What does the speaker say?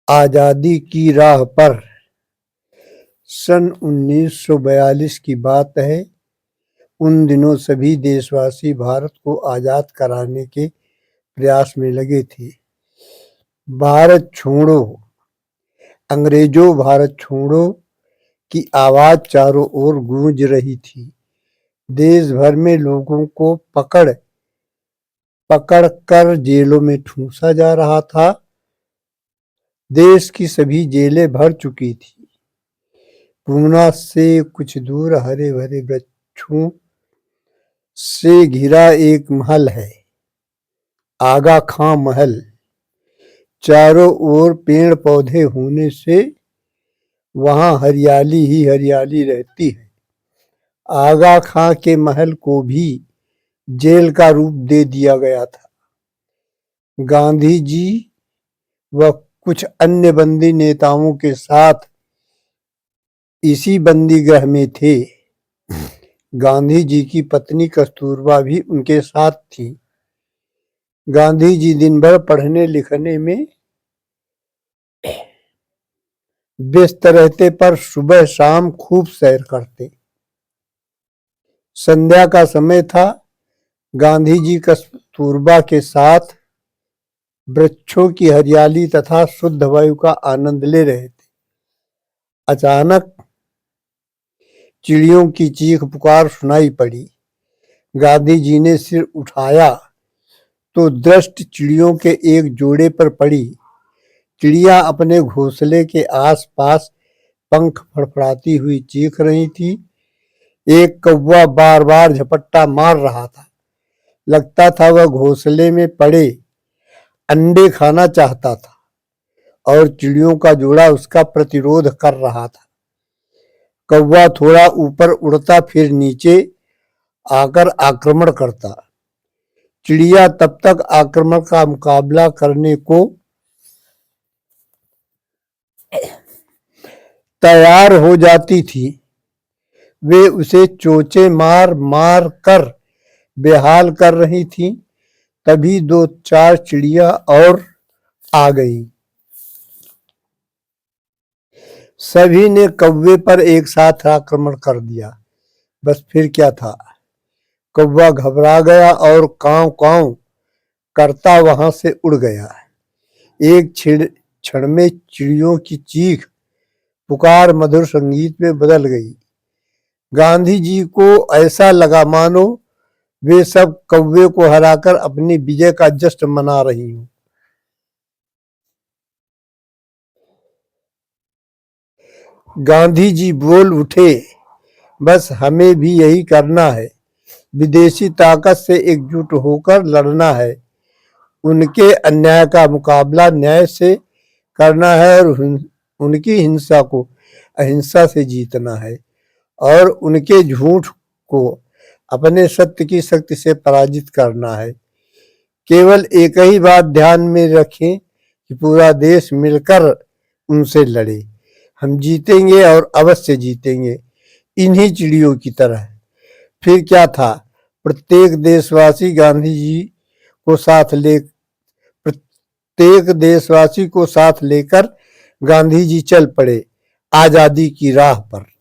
आजादी की राह पर सन 1942 की बात है। उन दिनों सभी देशवासी भारत को आजाद कराने के प्रयास में लगे थे। भारत छोड़ो, अंग्रेजों भारत छोड़ो की आवाज चारों ओर गूंज रही थी। देश भर में लोगों को पकड़ पकड़ कर जेलों में ठूंसा जा रहा था। देश की सभी जेलें भर चुकी थी। पूना से कुछ दूर हरे भरे वृक्षों से घिरा एक महल है, आगा खां महल। चारों ओर पेड़ पौधे होने से वहां हरियाली ही हरियाली रहती है। आगा खां के महल को भी जेल का रूप दे दिया गया था। गांधी जी व कुछ अन्य बंदी नेताओं के साथ इसी बंदी गृह में थे। गांधी जी की पत्नी कस्तूरबा भी उनके साथ थी। गांधी जी दिन भर पढ़ने लिखने में व्यस्त रहते, पर सुबह शाम खूब सैर करते। संध्या का समय था। गांधी जी कस्तूरबा के साथ वृक्षों की हरियाली तथा शुद्ध वायु का आनंद ले रहे थे। अचानक चिड़ियों की चीख पुकार सुनाई पड़ी। गांधी जी ने सिर उठाया तो दृष्टि चिड़ियों के एक जोड़े पर पड़ी। चिड़िया अपने घोंसले के आसपास पंख फड़फड़ाती हुई चीख रही थी। एक कौवा बार बार झपट्टा मार रहा था। लगता था वह घोंसले में पड़े अंडे खाना चाहता था और चिड़ियों का जोड़ा उसका प्रतिरोध कर रहा था। कौवा थोड़ा ऊपर उड़ता, फिर नीचे आकर आक्रमण करता। चिड़िया तब तक आक्रमण का मुकाबला करने को तैयार हो जाती थी। वे उसे चोंचे मार मार कर बेहाल कर रही थी। तभी दो चार चिड़िया और आ गई। सभी ने कौवे पर एक साथ आक्रमण कर दिया। बस फिर क्या था, कौवा घबरा गया और कांव कांव करता वहां से उड़ गया। एक क्षण में चिड़ियों की चीख पुकार मधुर संगीत में बदल गई। गांधी जी को ऐसा लगा मानो वे सब कौवे को हराकर अपनी विजय का जश्न मना रही हूं। गांधी जी बोल उठे, बस हमें भी यही करना है। विदेशी ताकत से एकजुट होकर लड़ना है। उनके अन्याय का मुकाबला न्याय से करना है और उनकी हिंसा को अहिंसा से जीतना है और उनके झूठ को अपने सत्य की शक्ति से पराजित करना है। केवल एक ही बात ध्यान में रखें कि पूरा देश मिलकर उनसे लड़े। हम जीतेंगे और अवश्य जीतेंगे, इन्हीं चिड़ियों की तरह। फिर क्या था, प्रत्येक देशवासी को साथ लेकर गांधी जी चल पड़े आजादी की राह पर।